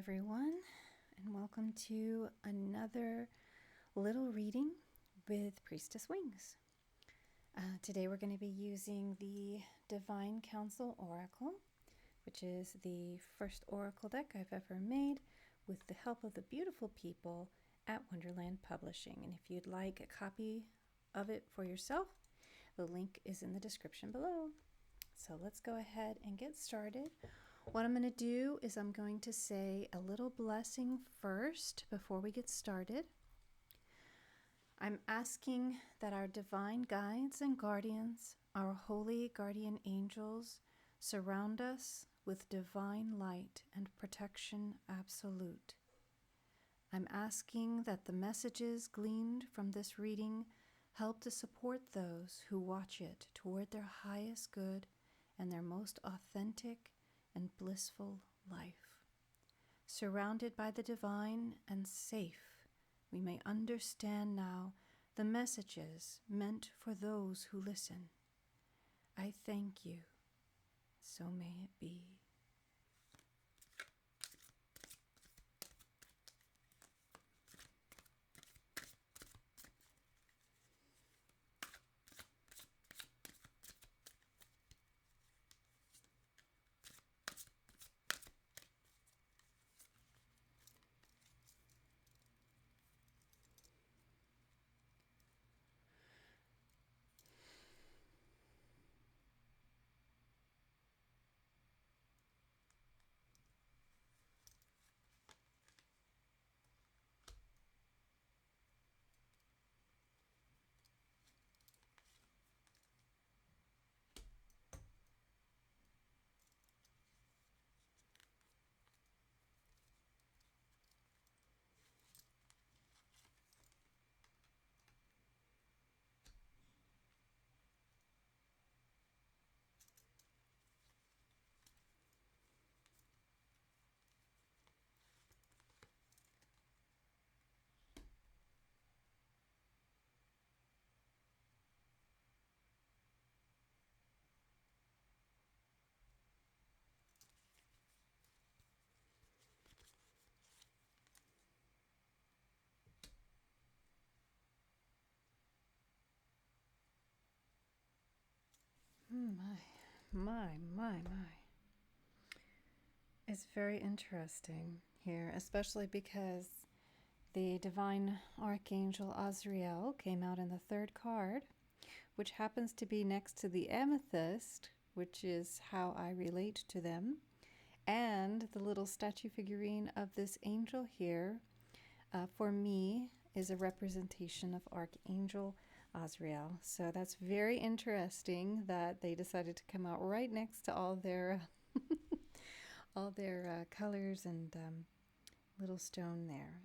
everyone, and welcome to another little reading with Priestess Wings. Today we're going to be using the Divine Council Oracle, which is the first oracle deck I've ever made with the help of the beautiful people at Wonderland Publishing. And if you'd like a copy of it for yourself, the link is in the description below. So let's go ahead and get started. What I'm going to do is I'm going to say a little blessing first before we get started. I'm asking that our divine guides and guardians, our holy guardian angels, surround us with divine light and protection absolute. I'm asking that the messages gleaned from this reading help to support those who watch it toward their highest good and their most authentic and blissful life. Surrounded by the divine and safe, we may understand now the messages meant for those who listen. I thank you. So may it be. My. It's very interesting here, especially because the Divine Archangel Azrael came out in the third card, which happens to be next to the amethyst, which is how I relate to them, and the little statue figurine of this angel here, for me, is a representation of Archangel Azrael. So that's very interesting that they decided to come out right next to all their colors and little stone there.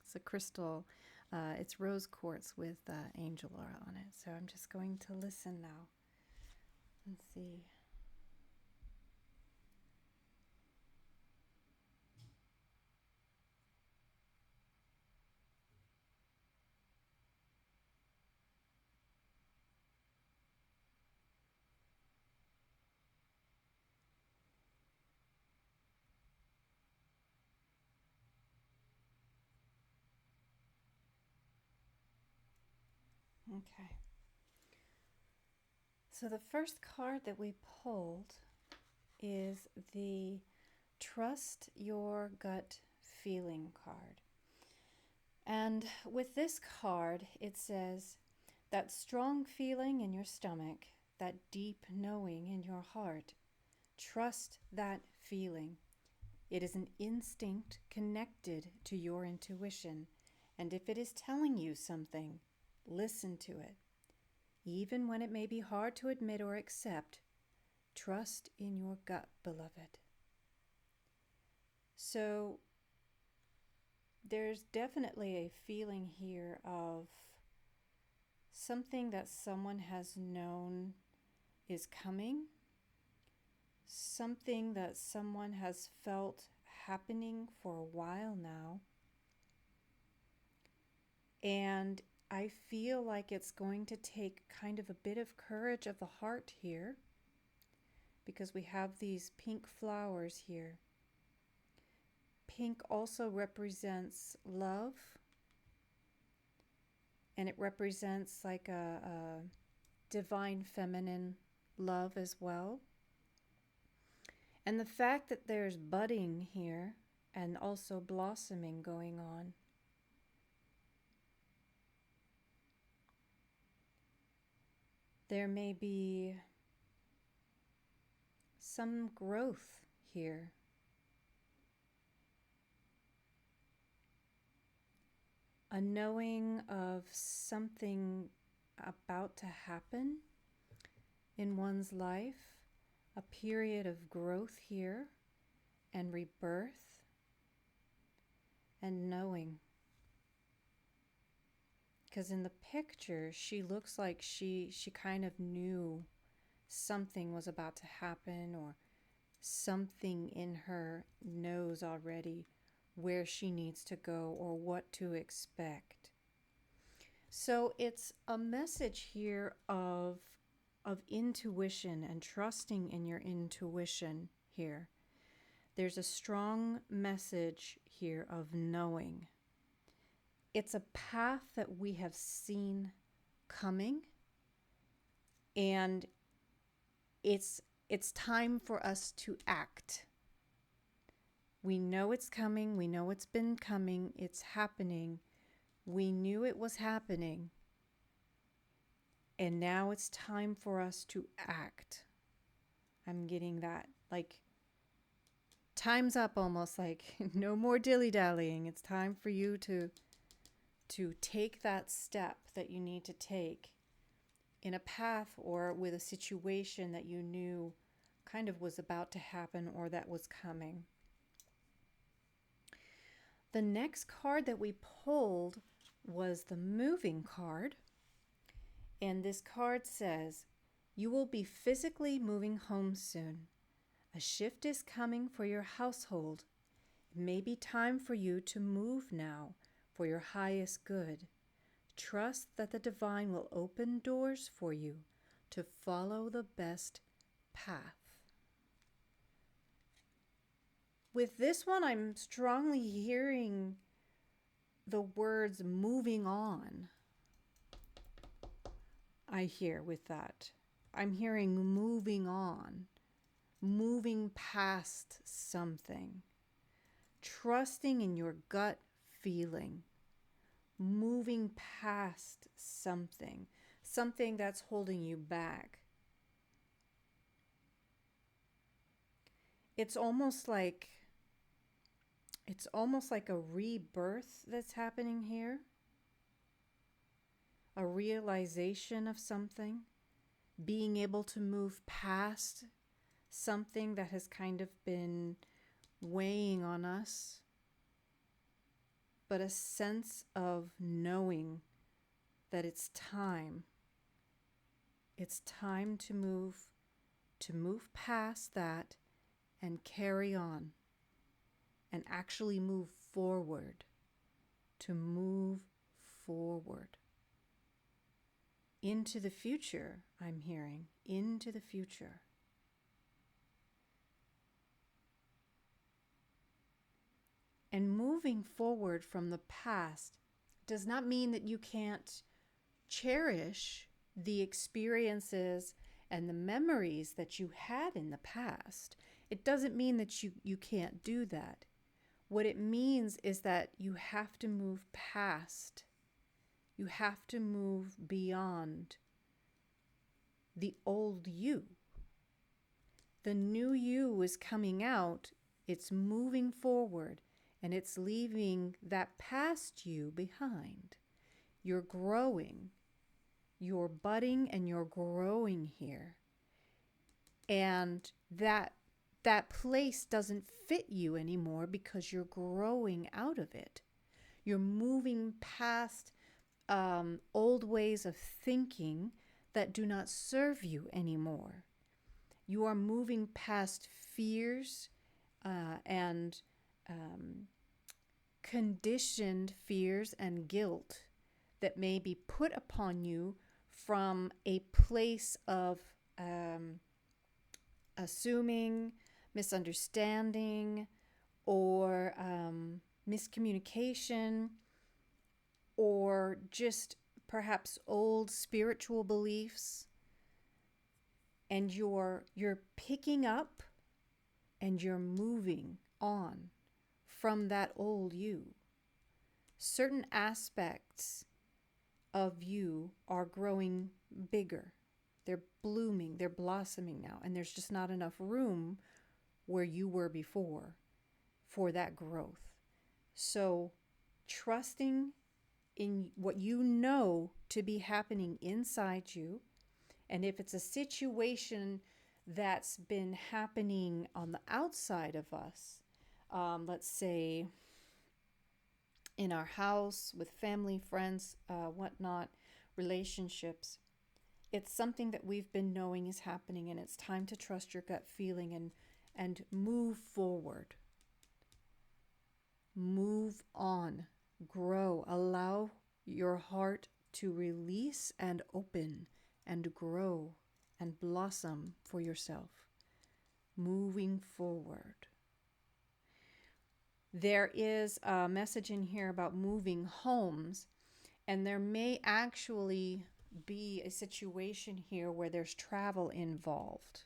It's a crystal. It's rose quartz with angel aura on it. So I'm just going to listen now and see. Okay. So the first card that we pulled is the Trust Your Gut Feeling card. And with this card, it says, that strong feeling in your stomach, that deep knowing in your heart, trust that feeling. It is an instinct connected to your intuition, and if it is telling you something, listen to it. Even when it may be hard to admit or accept, trust in your gut, beloved. So there's definitely a feeling here of something that someone has known is coming, something that someone has felt happening for a while now, and I feel like it's going to take kind of a bit of courage of the heart here, because we have these pink flowers here. pink also represents love, and it represents like a divine feminine love as well. And the fact that there's budding here and also blossoming going on. There may be some growth here. A knowing of something about to happen in one's life, a period of growth here and rebirth and knowing. Because in the picture, she looks like she kind of knew something was about to happen, or something in her knows already where she needs to go or what to expect. So it's a message here of intuition and trusting in your intuition here. There's a strong message here of knowing. It's a path that we have seen coming, and it's time for us to act. We know it's coming. We know it's been coming. It's happening. We knew it was happening. And now it's time for us to act. I'm getting that. Like, time's up almost, like no more dilly-dallying. It's time for you to take that step that you need to take in a path or with a situation that you knew kind of was about to happen or that was coming. The next card that we pulled was the moving card. And this card says, you will be physically moving home soon. A shift is coming for your household. It may be time for you to move now for your highest good. Trust that the divine will open doors for you to follow the best path. With this one, I'm strongly hearing the words moving on. I hear with that. I'm hearing moving on, moving past something, trusting in your gut feeling, moving past something that's holding you back. It's almost like a rebirth that's happening here. A realization of something, being able to move past something that has kind of been weighing on us, but a sense of knowing that it's time. It's time to move past that and carry on and actually move forward, to move forward. Into the future, I'm hearing, into the future. And moving forward from the past does not mean that you can't cherish the experiences and the memories that you had in the past. It doesn't mean that you can't do that. What it means is that you have to move past. You have to move beyond the old you. The new you is coming out. It's moving forward, and it's leaving that past you behind. You're growing. You're budding and you're growing here. And that place doesn't fit you anymore because you're growing out of it. You're moving past old ways of thinking that do not serve you anymore. You are moving past fears and conditioned fears and guilt that may be put upon you from a place of assuming, misunderstanding, or miscommunication, or just perhaps old spiritual beliefs, and you're picking up and you're moving on from that old you. Certain aspects of you are growing bigger. They're blooming, they're blossoming now, and there's just not enough room where you were before for that growth. So trusting in what you know to be happening inside you, and if it's a situation that's been happening on the outside of us, let's say in our house, with family, friends, whatnot, relationships, it's something that we've been knowing is happening, and it's time to trust your gut feeling and move forward. Move on, grow, allow your heart to release and open and grow and blossom for yourself. Moving forward. There is a message in here about moving homes, and there may actually be a situation here where there's travel involved,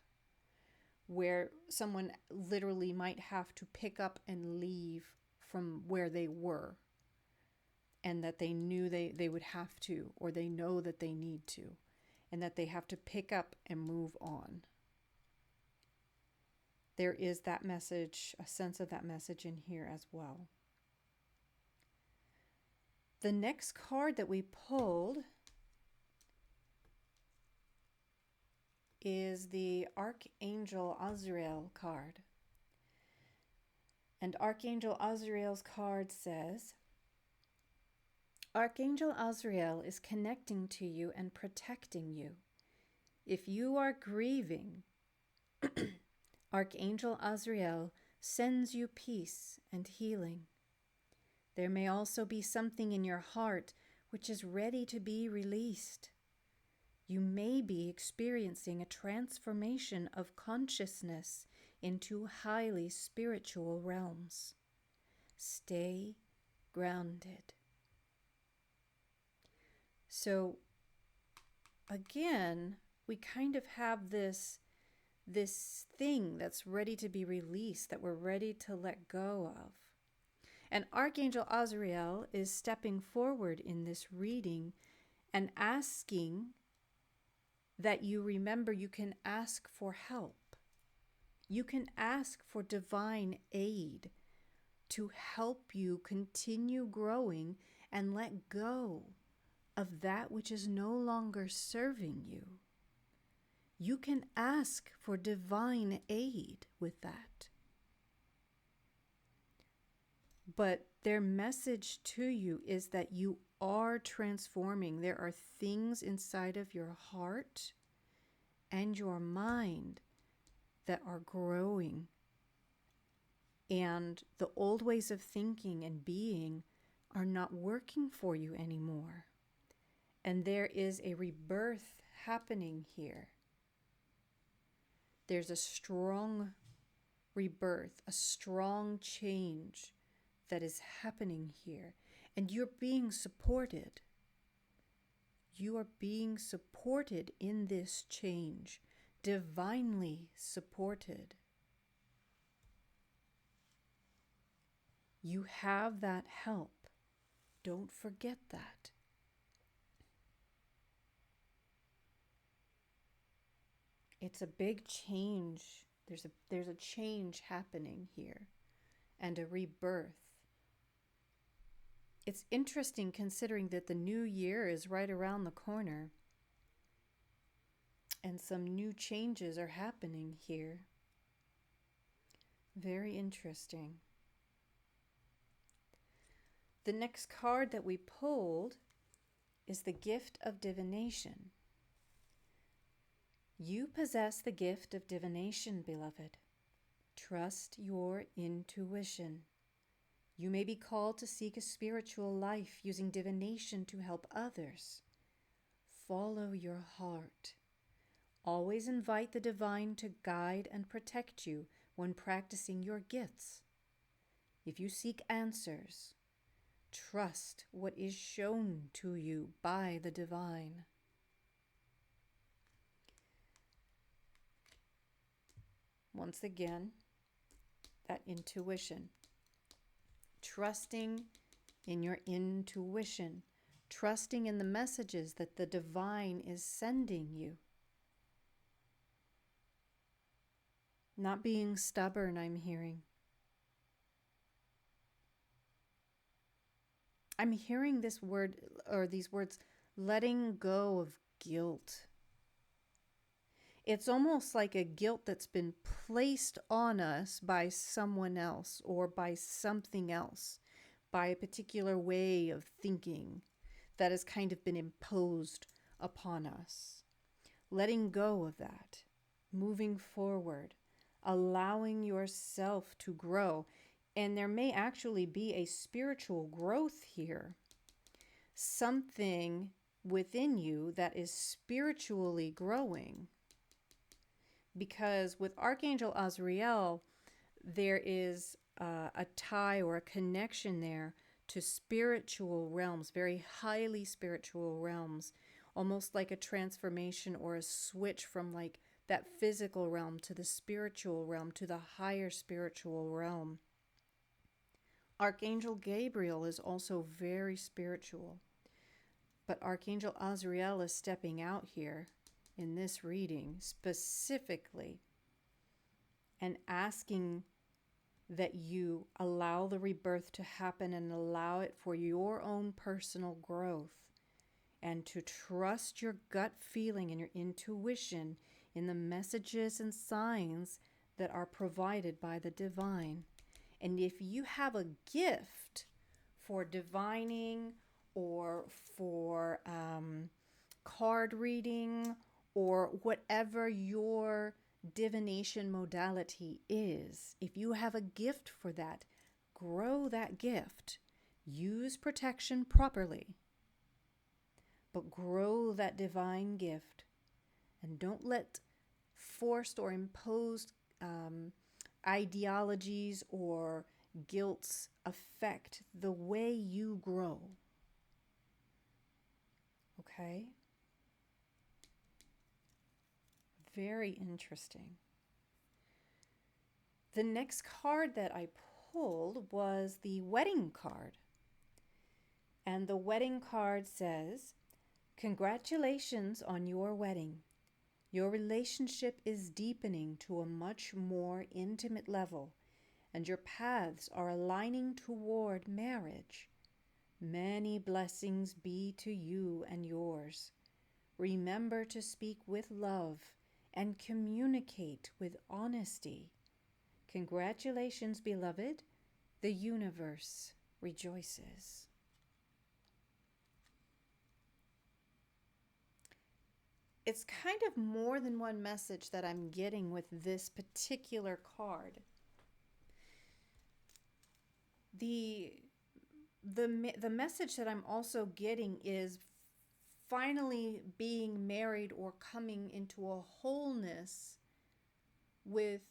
where someone literally might have to pick up and leave from where they were, and that they knew they would have to, or they know that they need to, and that they have to pick up and move on. There is that message, a sense of that message in here as well. The next card that we pulled is the Archangel Azrael card. And Archangel Azrael's card says, Archangel Azrael is connecting to you and protecting you. If you are grieving, Archangel Azrael sends you peace and healing. There may also be something in your heart which is ready to be released. You may be experiencing a transformation of consciousness into highly spiritual realms. Stay grounded. So again, we kind of have this thing that's ready to be released, that we're ready to let go of. And Archangel Azrael is stepping forward in this reading and asking that you remember you can ask for help. You can ask for divine aid to help you continue growing and let go of that which is no longer serving you. You can ask for divine aid with that. But their message to you is that you are transforming. There are things inside of your heart and your mind that are growing. And the old ways of thinking and being are not working for you anymore. And there is a rebirth happening here. There's a strong rebirth, a strong change that is happening here. And you're being supported. You are being supported in this change, divinely supported. You have that help. Don't forget that. It's a big change. There's a change happening here, and a rebirth. It's interesting considering that the new year is right around the corner, and some new changes are happening here. Very interesting. The next card that we pulled is the gift of divination. You possess the gift of divination, beloved. Trust your intuition. You may be called to seek a spiritual life using divination to help others. Follow your heart. Always invite the divine to guide and protect you when practicing your gifts. if you seek answers, trust what is shown to you by the divine. Once again, that intuition. Trusting in your intuition. Trusting in the messages that the divine is sending you. Not being stubborn, I'm hearing. I'm hearing this word, or these words, letting go of guilt. It's almost like a guilt that's been placed on us by someone else or by something else, by a particular way of thinking that has kind of been imposed upon us. Letting go of that, moving forward, allowing yourself to grow. And there may actually be a spiritual growth here. Something within you that is spiritually growing. Because with Archangel Azrael, there is a tie or a connection there to spiritual realms, very highly spiritual realms, almost like a transformation or a switch from like that physical realm to the spiritual realm, to the higher spiritual realm. Archangel Gabriel is also very spiritual, but Archangel Azrael is stepping out here in this reading specifically and asking that you allow the rebirth to happen and allow it for your own personal growth, and to trust your gut feeling and your intuition in the messages and signs that are provided by the divine. And if you have a gift for divining or for card reading or whatever your divination modality is, if you have a gift for that, grow that gift. Use protection properly, but grow that divine gift. And don't let forced or imposed ideologies or guilts affect the way you grow. Okay? Very interesting. The next card that I pulled was the wedding card. And the wedding card says, "Congratulations on your wedding. Your relationship is deepening to a much more intimate level, and your paths are aligning toward marriage. Many blessings be to you and yours. Remember to speak with love and communicate with honesty. Congratulations, beloved. The universe rejoices." It's kind of more than one message that I'm getting with this particular card. The message that I'm also getting is finally being married or coming into a wholeness with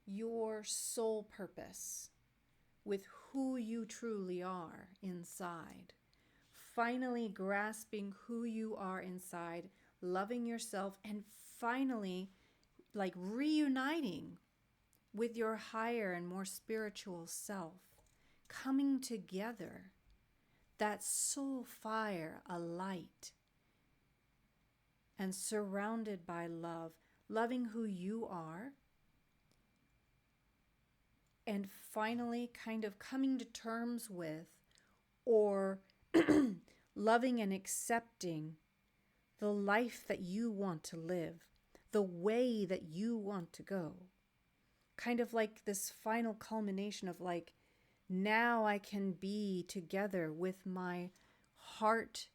your soul purpose, with who you truly are inside. Finally grasping who you are inside, loving yourself, and finally like reuniting with your higher and more spiritual self, coming together, that soul fire alight and surrounded by love, loving who you are, and finally kind of coming to terms with or loving and accepting the life that you want to live, the way that you want to go. Kind of like this final culmination of like, now I can be together with my heart,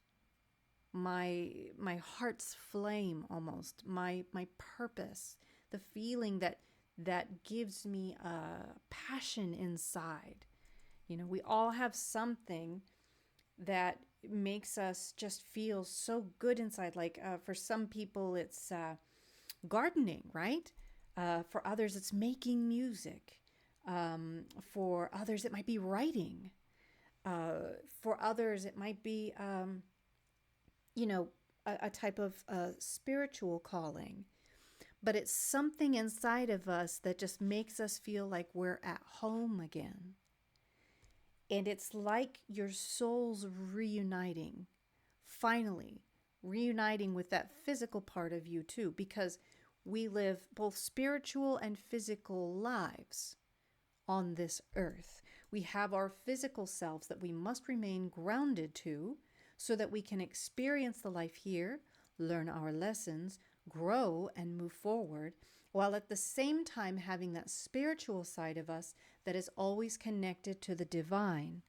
my heart's flame almost, my purpose, the feeling that gives me a passion inside. You know, we all have something that makes us just feel so good inside. Like for some people, it's gardening, right? For others, it's making music. For others, it might be writing. For others, it might be, you know, a type of spiritual calling. But it's something inside of us that just makes us feel like we're at home again. And it's like your soul's reuniting, finally reuniting with that physical part of you too, because we live both spiritual and physical lives on this earth. We have our physical selves that we must remain grounded to so that we can experience the life here, learn our lessons, grow, and move forward, while at the same time having that spiritual side of us that is always connected to the divine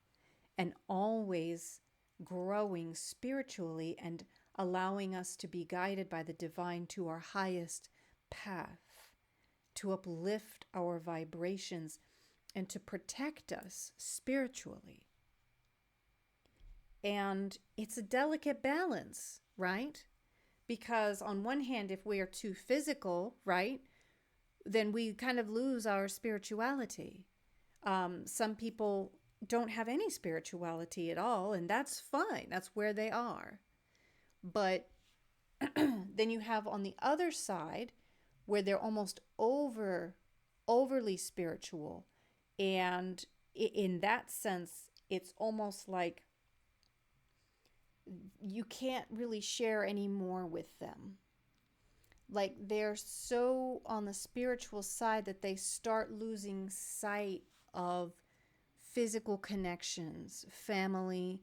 and always growing spiritually and allowing us to be guided by the divine to our highest path, to uplift our vibrations and to protect us spiritually. And it's a delicate balance, right? Because on one hand, if we are too physical, right, then we kind of lose our spirituality. Some people don't have any spirituality at all, and that's fine. That's where they are. But then you have on the other side where they're almost overly spiritual. And in that sense, it's almost like you can't really share anymore with them. Like they're so on the spiritual side that they start losing sight of physical connections, family,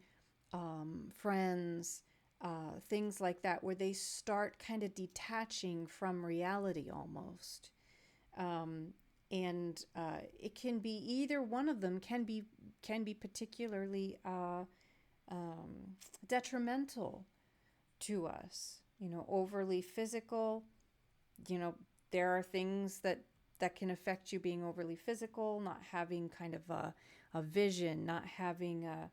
friends, things like that, where they start kind of detaching from reality almost. And it can be either one of them can be particularly detrimental to us. You know, overly physical. You know, there are things that can affect you being overly physical, not having kind of a vision, not having a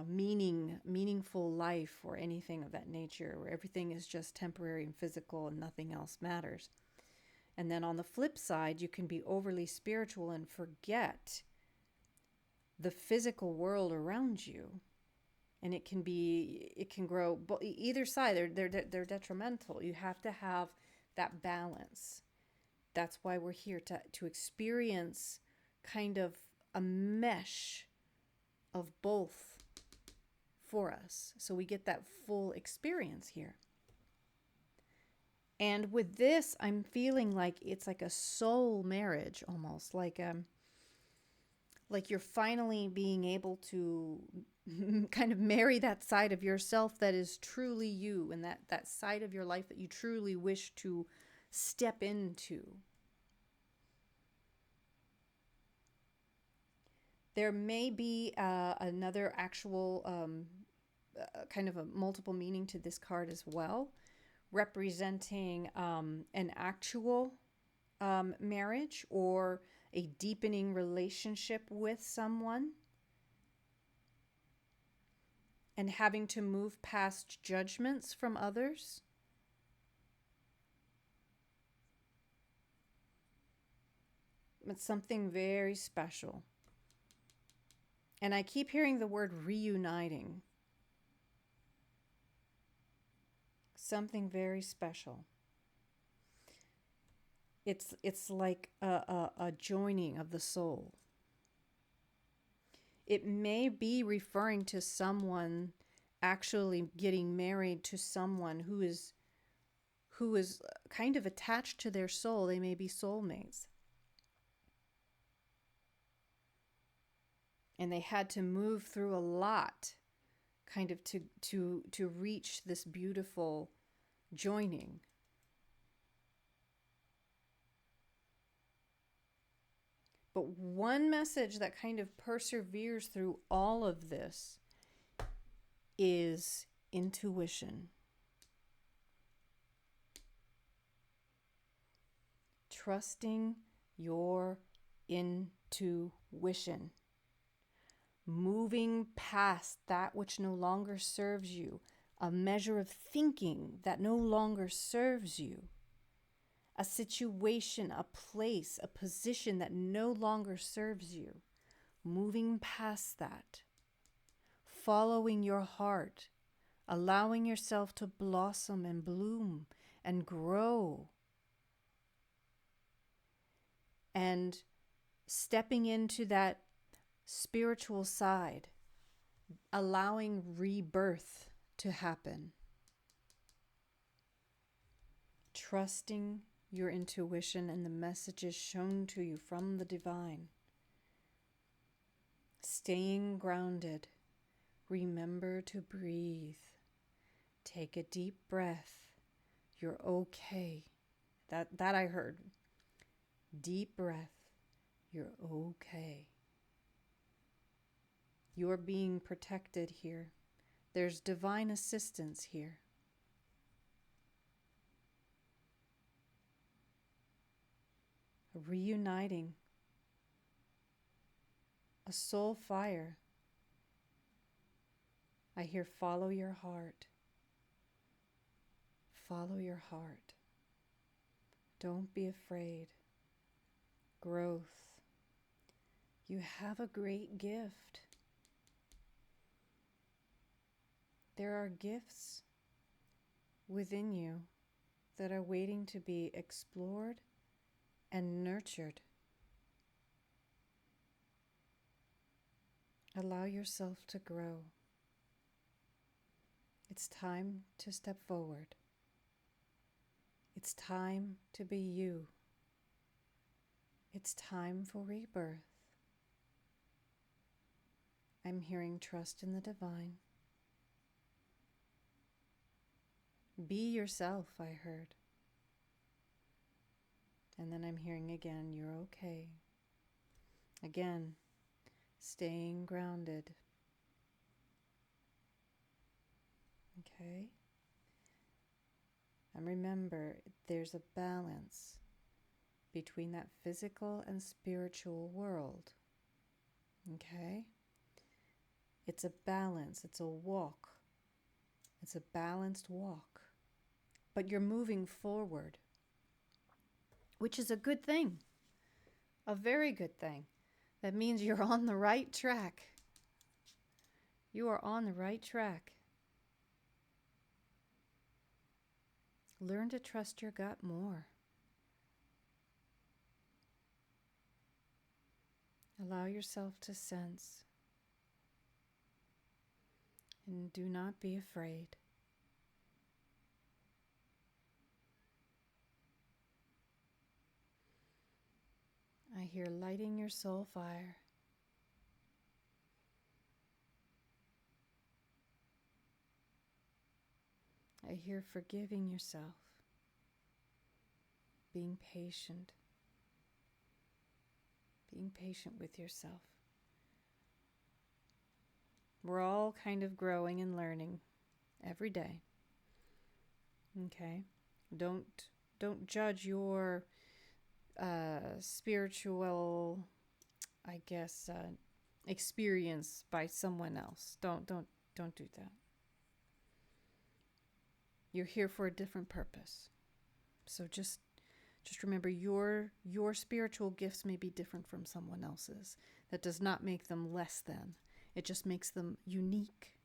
meaningful life or anything of that nature, where everything is just temporary and physical and nothing else matters. And then on the flip side, you can be overly spiritual and forget the physical world around you. And it can grow, but either side, they're detrimental. You have to have that balance. That's why we're here to experience kind of a mesh of both for us. So we get that full experience here. And with this, I'm feeling like it's like a soul marriage almost, like you're finally being able to kind of marry that side of yourself that is truly you, and that side of your life that you truly wish to step into. There may be another actual kind of a multiple meaning to this card as well, representing an actual marriage or a deepening relationship with someone, and having to move past judgments from others. It's something very special. And I keep hearing the word reuniting. Something very special. It's like a joining of the soul. It may be referring to someone actually getting married to someone who is kind of attached to their soul. They may be soulmates. And they had to move through a lot kind of to reach this beautiful joining. But one message that kind of perseveres through all of this is intuition. Trusting your intuition. Moving past that which no longer serves you. A measure of thinking that no longer serves you. a situation, a place, a position that no longer serves you. Moving past that, following your heart, allowing yourself to blossom and bloom and grow, and stepping into that spiritual side, allowing rebirth to happen, trusting your intuition and the messages shown to you from the divine. Staying grounded. Remember to breathe. Take a deep breath. You're okay. That I heard. Deep breath. You're okay. You're being protected here. There's divine assistance here. Reuniting. A soul fire. I hear follow your heart. Follow your heart. Don't be afraid. Growth. You have a great gift. There are gifts within you that are waiting to be explored and nurtured. Allow yourself to grow. It's time to step forward. It's time to be you. It's time for rebirth. I'm hearing trust in the divine. Be yourself, I heard. And then I'm hearing again, you're okay. Again, staying grounded. Okay? And remember, there's a balance between that physical and spiritual world. Okay? It's a balance. It's a walk. It's a balanced walk. But you're moving forward, which is a good thing. A very good thing. That means you're on the right track. You are on the right track. Learn to trust your gut more. Allow yourself to sense. And do not be afraid. I hear lighting your soul fire. I hear forgiving yourself, being patient with yourself. We're all kind of growing and learning every day. Okay? Don't judge your spiritual, I guess, experience by someone else. Don't do that. You're here for a different purpose. So just remember your spiritual gifts may be different from someone else's. That does not make them less than. It just makes them unique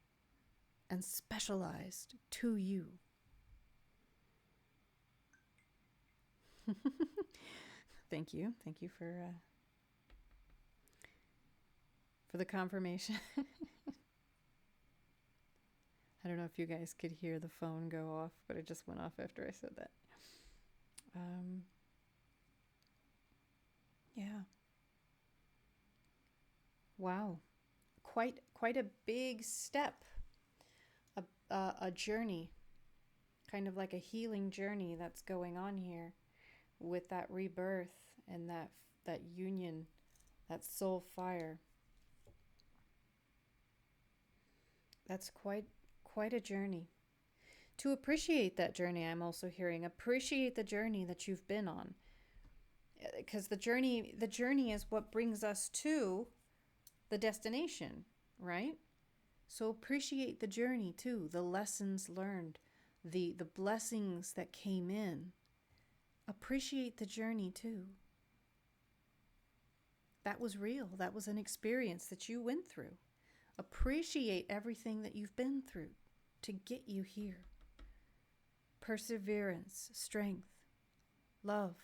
and specialized to you. Thank you. Thank you for the confirmation. I don't know if you guys could hear the phone go off, but it just went off after I said that. Yeah. Wow. Quite a big step. A journey. Kind of like a healing journey that's going on here with that rebirth and that union, that soul fire. That's quite a journey. To appreciate that journey, I'm also hearing, appreciate the journey that you've been on. Because the journey is what brings us to the destination, right? So appreciate the journey too, the lessons learned, the blessings that came in. appreciate the journey too. That was real. That was an experience that you went through. Appreciate everything that you've been through to get you here. Perseverance, strength, love.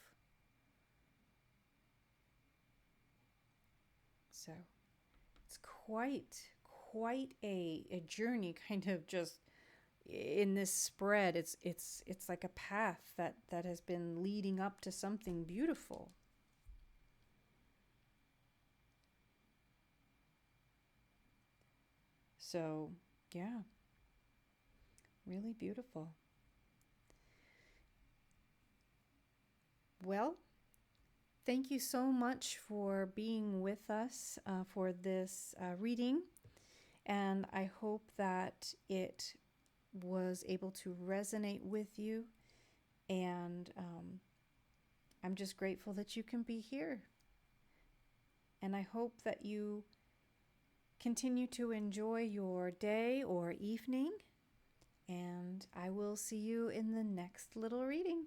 So it's quite a journey, kind of just in this spread. It's like a path that has been leading up to something beautiful. So, yeah, really beautiful. Well, thank you so much for being with us for this reading, and I hope that it was able to resonate with you, and I'm just grateful that you can be here. And I hope that you continue to enjoy your day or evening, and I will see you in the next little reading.